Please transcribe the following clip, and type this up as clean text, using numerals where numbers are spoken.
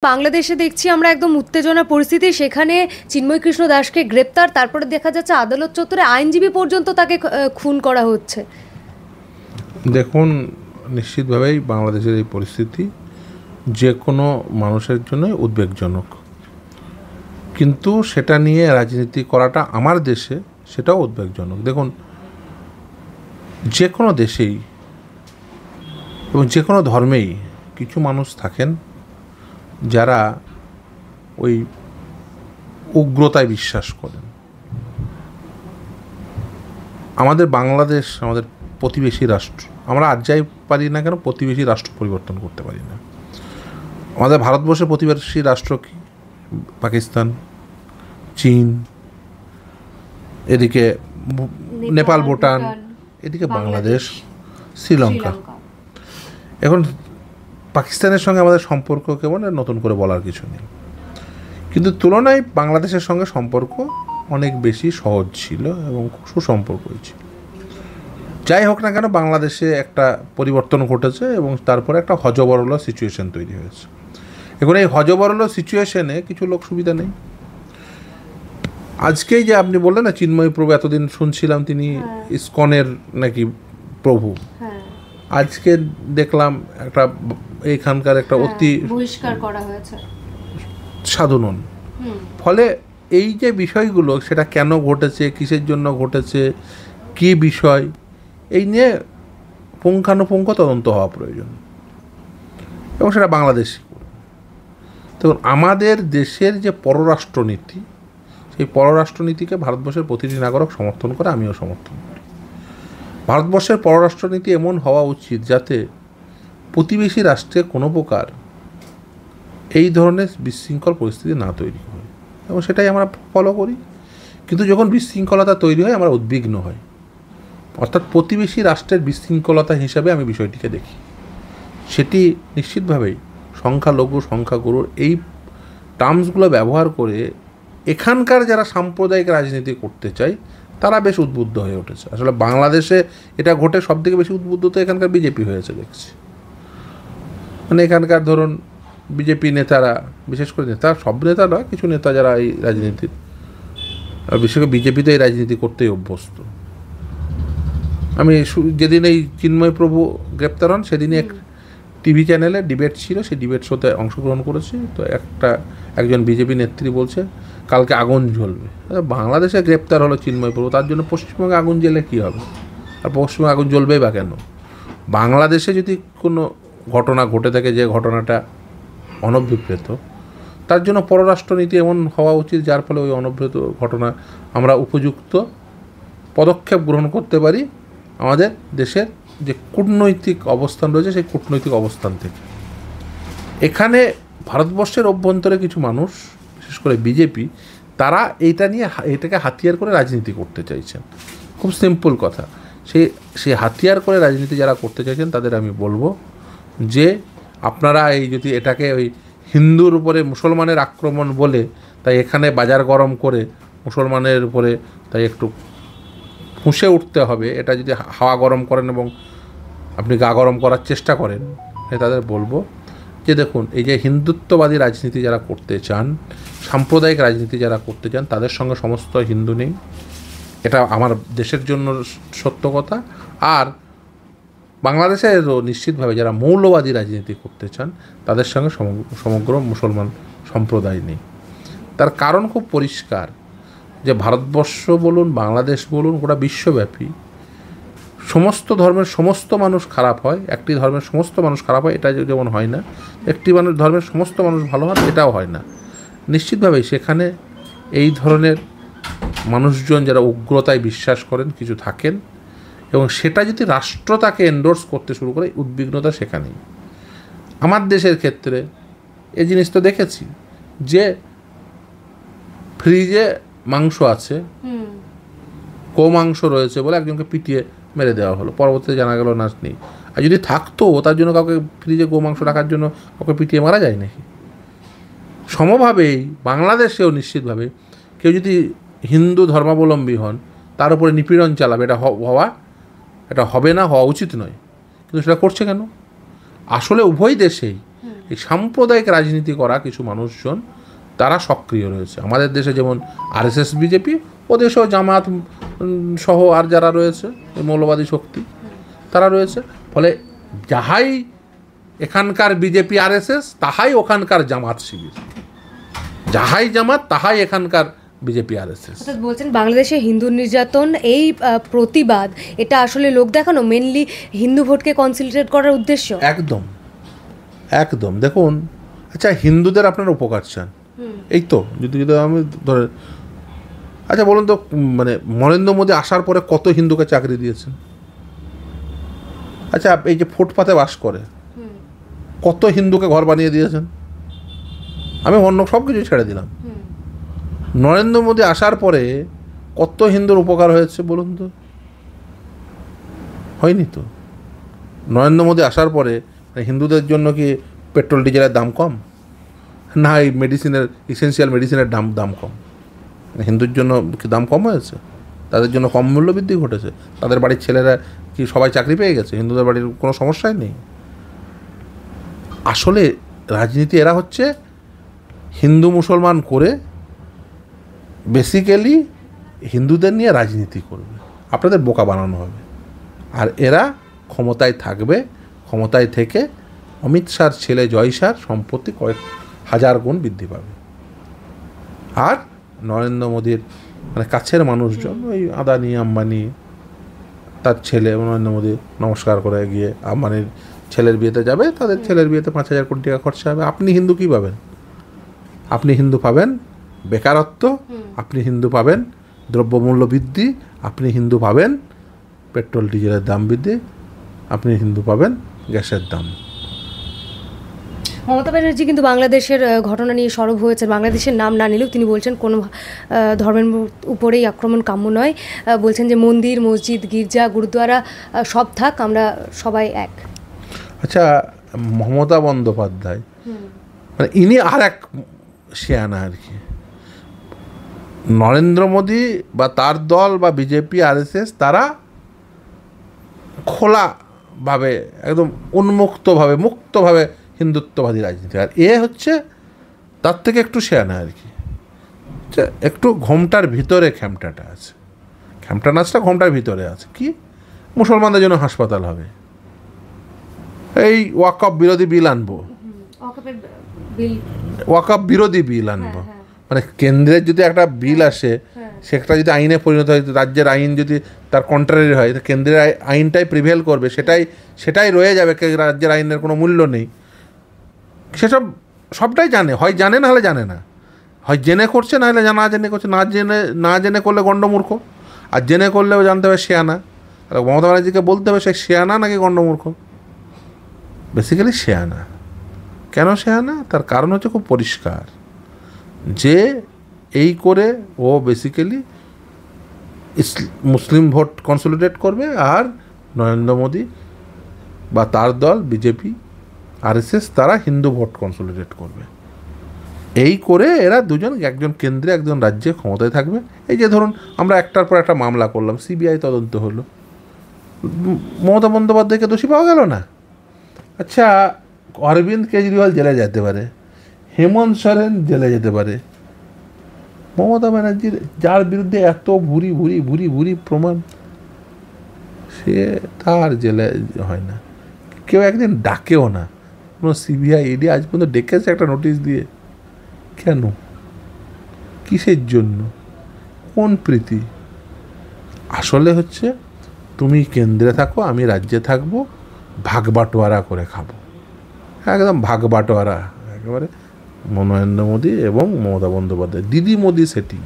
বাংলাদেশে দেখছি আমরা একদম উত্তেজনা পরিস্থিতি, সেখানে চিন্ময় কৃষ্ণ দাসকে গ্রেপ্তার, তারপরে দেখা যাচ্ছে আদালত চত্বরে আইনজীবী পর্যন্ত তাকে খুন করা হচ্ছে। দেখুন, নিশ্চিতভাবেই বাংলাদেশের এই পরিস্থিতি যে কোনো মানুষের জন্যই উদ্বেগজনক, কিন্তু সেটা নিয়ে রাজনীতি করাটা আমার দেশে সেটাও উদ্বেগজনক। দেখুন, যে কোনো দেশেই এবং যে কোনো ধর্মেই কিছু মানুষ থাকেন যারা ওই উগ্রতায় বিশ্বাস করেন। আমাদের বাংলাদেশ আমাদের প্রতিবেশী রাষ্ট্র, আমরা আজ যাই পারি না কেন প্রতিবেশী রাষ্ট্র পরিবর্তন করতে পারি না। আমাদের ভারতবর্ষের প্রতিবেশী রাষ্ট্র কি? পাকিস্তান, চীন, এদিকে নেপাল, ভুটান, এদিকে বাংলাদেশ, শ্রীলঙ্কা। এখন পাকিস্তানের সঙ্গে আমাদের সম্পর্ক কেমন নতুন করে বলার কিছু নেই, কিন্তু তুলনায় বাংলাদেশের সঙ্গে সম্পর্ক অনেক বেশি সহজ ছিল এবং সুসম্পর্ক হয়েছিল। যাই হোক না কেন, বাংলাদেশে একটা পরিবর্তন ঘটেছে এবং তারপরে একটা হজবরল সিচুয়েশন তৈরি হয়েছে। এখন এই হজবরল সিচুয়েশনে কিছু লোক সুবিধা নেই। আজকেই যে আপনি বললেন না চিন্ময় প্রভু, এতদিন শুনছিলাম তিনি ইসকনের নাকি প্রভু, আজকে দেখলাম একটা এইখানকার একটা অতি বহিষ্কার করা হয়েছে, সাধু নন। ফলে এই যে বিষয়গুলো, সেটা কেন ঘটেছে, কিসের জন্য ঘটেছে, কী বিষয়, এই নিয়ে পুঙ্খানুপুঙ্খ তদন্ত হওয়া প্রয়োজন এবং সেটা বাংলাদেশি। তখন আমাদের দেশের যে পররাষ্ট্রনীতি, সেই পররাষ্ট্রনীতিকে ভারতবর্ষের প্রতিটি নাগরিক সমর্থন করে, আমিও সমর্থন করি। ভারতবর্ষের পররাষ্ট্রনীতি এমন হওয়া উচিত যাতে প্রতিবেশী রাষ্ট্রে কোনো প্রকার এই ধরনের বিশৃঙ্খল পরিস্থিতি না তৈরি হয়, এবং সেটাই আমরা ফলো করি। কিন্তু যখন বিশৃঙ্খলতা তৈরি হয় আমরা উদ্বিগ্ন হই, অর্থাৎ প্রতিবেশী রাষ্ট্রের বিশৃঙ্খলতা হিসাবে আমি বিষয়টিকে দেখি। সেটি নিশ্চিতভাবেই সংখ্যালঘু সংখ্যাগুরুর এই টার্মসগুলো ব্যবহার করে এখানকার যারা সাম্প্রদায়িক রাজনীতি করতে চায় তারা বেশ উদ্বুদ্ধ হয়ে উঠেছে। আসলে বাংলাদেশে এটা ঘটে সবথেকে বেশি উদ্বুদ্ধ তো এখানকার বিজেপি হয়েছে দেখছি। মানে এখানকার ধরুন বিজেপি নেতারা, বিশেষ করে নেতা, সব নেতা নয়, কিছু নেতা যারা এই রাজনীতির, বিশেষ করে বিজেপিতে এই রাজনীতি করতেই অভ্যস্ত। আমি যেদিন এই চিন্ময় প্রভু গ্রেপ্তার হন সেদিনই এক টিভি চ্যানেলে ডিবেট ছিল, সেই ডিবেট শোতে অংশগ্রহণ করেছি। তো একজন বিজেপি নেত্রী বলছে কালকে আগুন জ্বলবে। বাংলাদেশে গ্রেপ্তার হলো চিন্ময় প্রভু, তার জন্য পশ্চিমবঙ্গে আগুন জ্বলে কী হবে? আর পশ্চিমবঙ্গে আগুন জ্বলবেই বা কেন? বাংলাদেশে যদি কোনো ঘটনা ঘটে থাকে যে ঘটনাটা অনভিপ্রেত, তার জন্য পররাষ্ট্রনীতি এমন হওয়া উচিত যার ফলে ওই অনভিপ্রেত ঘটনা আমরা উপযুক্ত পদক্ষেপ গ্রহণ করতে পারি আমাদের দেশের যে কূটনৈতিক অবস্থান রয়েছে সেই কূটনৈতিক অবস্থান থেকে। এখানে ভারতবর্ষের অভ্যন্তরে কিছু মানুষ, বিশেষ করে বিজেপি, তারা এটাকে হাতিয়ার করে রাজনীতি করতে চাইছেন। খুব সিম্পল কথা, সেই হাতিয়ার করে রাজনীতি যারা করতে চাইছেন তাদের আমি বলবো যে আপনারা এই যদি এটাকে ওই হিন্দুর উপরে মুসলমানের আক্রমণ বলে তাই এখানে বাজার গরম করে মুসলমানের উপরে তাই একটু ফুঁসে উঠতে হবে, এটা যদি হাওয়া গরম করেন এবং আপনি গা গরম করার চেষ্টা করেন, তাদের বলবো যে দেখুন, এই যে হিন্দুত্ববাদী রাজনীতি যারা করতে চান, সাম্প্রদায়িক রাজনীতি যারা করতে চান, তাদের সঙ্গে সমস্ত হিন্দু নেই, এটা আমার দেশের জন্য সত্য কথা। আর বাংলাদেশেরও নিশ্চিতভাবে যারা মৌলবাদী রাজনীতি করতে চান তাদের সঙ্গে সমগ্র মুসলমান সম্প্রদায় নেই। তার কারণ খুব পরিষ্কার, যে ভারতবর্ষ বলুন, বাংলাদেশ বলুন, গোটা বিশ্বব্যাপী সমস্ত ধর্মের সমস্ত মানুষ খারাপ হয়, একটি ধর্মের সমস্ত মানুষ খারাপ হয়, এটা যেমন হয় না, একটি ধর্মের সমস্ত মানুষ ভালো হয়, এটাও হয় না। নিশ্চিতভাবেই সেখানে এই ধরনের মানুষজন যারা উগ্রতায় বিশ্বাস করেন কিছু থাকেন, এবং সেটা যদি রাষ্ট্র তাকে এন্ডোর্স করতে শুরু করে, উদ্বিগ্নতা সেখানেই। আমার দেশের ক্ষেত্রে এই জিনিস তো দেখেছি যে ফ্রিজে মাংস আছে, গোমাংস রয়েছে বলে একজনকে পিটিয়ে মেরে দেওয়া হলো, পরবর্তীতে জানা গেল না নেই। আর যদি থাকতো তার জন্য কাউকে ফ্রিজে গোমাংস রাখার জন্য কাউকে পিটিয়ে মারা যায় নাকি? সমভাবেই বাংলাদেশেও নিশ্চিতভাবে কেউ যদি হিন্দু ধর্মাবলম্বী হন তার উপরে নিপীড়ন চালাবে, এটা হবে না, হওয়া উচিত নয়। কিন্তু সেটা করছে কেন? আসলে উভয় দেশেই এই সাম্প্রদায়িক রাজনীতি করা কিছু মানুষজন তারা সক্রিয় রয়েছে। আমাদের দেশে যেমন আরএসএস বিজেপি, ও দেশেও জামাত সহ আর যারা রয়েছে এই মৌলবাদী শক্তি তারা রয়েছে। ফলে যাহাই এখানকার বিজেপি আরএসএস তাহাই ওখানকার জামাত শিবির, যাহাই জামাত তাহাই এখানকার বিজেপি আরএসএস। বলছেন বাংলাদেশে হিন্দু নির্যাতন এই প্রতিবাদ এটা আসলে লোক দেখানো, মেনলি হিন্দু ভোটকে কনসলিডেট করার উদ্দেশ্য। একদম একদম। দেখুন, আচ্ছা হিন্দুদের আপনারা উপকার চান, এই তো যদি আমি ধরে, আচ্ছা বলুন তো, মানে নরেন্দ্র মোদী আসার পরে কত হিন্দুকে চাকরি দিয়েছেন? আচ্ছা এই যে ফুটপাতে বাস করে কত হিন্দুকে ঘর বানিয়ে দিয়েছেন? আমি অন্য সব কিছু ছেড়ে দিলাম, নরেন্দ্র মোদী আসার পরে কত হিন্দুর উপকার হয়েছে বলুন তো? হয়নি তো। নরেন্দ্র মোদী আসার পরে হিন্দুদের জন্য কি পেট্রোল ডিজেলের দাম কম? না, এই মেডিসিনের, ইসেন্সিয়াল মেডিসিনের দাম কম? হিন্দুর জন্য কি দাম কম হয়েছে? তাদের জন্য কম মূল্য বৃদ্ধি ঘটেছে? তাদের বাড়ির ছেলেরা কি সবাই চাকরি পেয়ে গেছে? হিন্দুদের বাড়ির কোনো সমস্যাই নেই। আসলে রাজনীতি এরা হচ্ছে হিন্দু মুসলমান করে বেসিক্যালি হিন্দুদের নিয়ে রাজনীতি করবে, আপনাদের বোকা বানানো হবে। আর এরা ক্ষমতায় থাকবে, ক্ষমতায় থেকে অমিত শাহর ছেলে জয় শাহর সম্পত্তি কয়েক হাজার গুণ বৃদ্ধি পাবে। আর নরেন্দ্র মোদীর মানে কাছের মানুষজন, ওই আদানি আম্বানি, তার ছেলে নরেন্দ্র মোদী নমস্কার করে গিয়ে আম্বানির ছেলের বিয়েতে যাবে, তাদের ছেলের বিয়েতে 5,000 কোটি টাকা খরচা হবে। আপনি হিন্দু কী পাবেন? আপনি হিন্দু পাবেন বেকারত্ব, আপনি হিন্দু পাবেন দ্রব্যমূল্য বৃদ্ধি, আপনি হিন্দু পাবেন পেট্রোল ডিজেলের দাম বৃদ্ধি, আপনি হিন্দু পাবেন গ্যাসের দাম। মমতা ব্যানার্জি কিন্তু বাংলাদেশের ঘটনা নিয়ে সরব হয়েছে, বাংলাদেশের নাম না নিলেও তিনি বলছেন কোনো ধর্মের উপরেই আক্রমণ কাম্য নয়। বলছেন যে মন্দির, মসজিদ, গির্জা, গুরুদ্বারা সব থাক, আমরা সবাই এক। আচ্ছা, মমতা বন্দ্যোপাধ্যায় মানে ইনি আর এক শেয়ানা আর কি। নরেন্দ্র মোদী বা তার দল বা বিজেপি আরএসএস তারা খোলাভাবে একদম উন্মুক্তভাবে মুক্তভাবে হিন্দুত্ববাদী রাজনীতি, আর এ হচ্ছে তার থেকে একটু শেয়ানা আর কি। একটু ঘোমটার ভিতরে খ্যামটাটা আছে, খ্যামটা নাচটা ঘোমটার ভিতরে আছে। কি মুসলমানদের জন্য হাসপাতাল হবে, এই ওয়াকফ বিরোধী বিল আনবো, ওয়াকফ বিরোধী বিল আনবো, মানে কেন্দ্রের যদি একটা বিল আসে সেটা যদি আইনে পরিণত হয়, রাজ্যের আইন যদি তার কন্ট্রারি হয়, কেন্দ্রের আইনটাই প্রিভেল করবে, সেটাই রয়ে যাবে, রাজ্যের আইনের কোনো মূল্য নেই। সেসব সবটাই জানে, হয় জানে না হলে জানে না, হয় জেনে করছে না হলে না জেনে করছে। না জেনে করলে গণ্ডমূর্খ, আর জেনে করলেও জানতে হবে শেয়ানা। মমতা ব্যানার্জিকে বলতে হবে সে শেয়ানা নাকি গণ্ডমূর্খ। বেসিক্যালি শেয়ানা। কেন শেয়ানা? তার কারণ হচ্ছে খুব পরিষ্কার, যে এই করে ও বেসিক্যালি মুসলিম ভোট কনসলিডেট করবে, আর নরেন্দ্র মোদী বা তার দল বিজেপি আরএসএস তারা হিন্দু ভোট কনসলিডেট করবে। এই করে এরা দুজন, একজন কেন্দ্রে একজন রাজ্যে ক্ষমতায় থাকবে। এই যে ধরুন আমরা একটার পর একটা মামলা করলাম, সিবিআই তদন্ত হলো, মমতা বন্দ্যোপাধ্যায়কে দোষী পাওয়া গেল না। আচ্ছা, অরবিন্দ কেজরিওয়াল জেলে যেতে পারে, হেমন্ত সোরেন জেলে যেতে পারে, মমতা ব্যানার্জির যার বিরুদ্ধে এত ভুরি ভুরি ভুরি ভুরি প্রমাণ, সে তার জেলে হয় না, কেউ একদিন ডাকেও না। কোনো সিবিআই ইডি আজ পর্যন্ত ডেকেছে একটা নোটিশ দিয়ে? কেন? কিসের জন্য? কোন প্রীতি? আসলে হচ্ছে তুমি কেন্দ্রে থাকো, আমি রাজ্যে থাকবো, ভাগ বাটোয়ারা করে খাবো, একদম ভাগ বাটোয়ারা একেবারে। নরেন্দ্র মোদী এবং মমতা বন্দ্যোপাধ্যায়, দিদি মোদী সেটিং।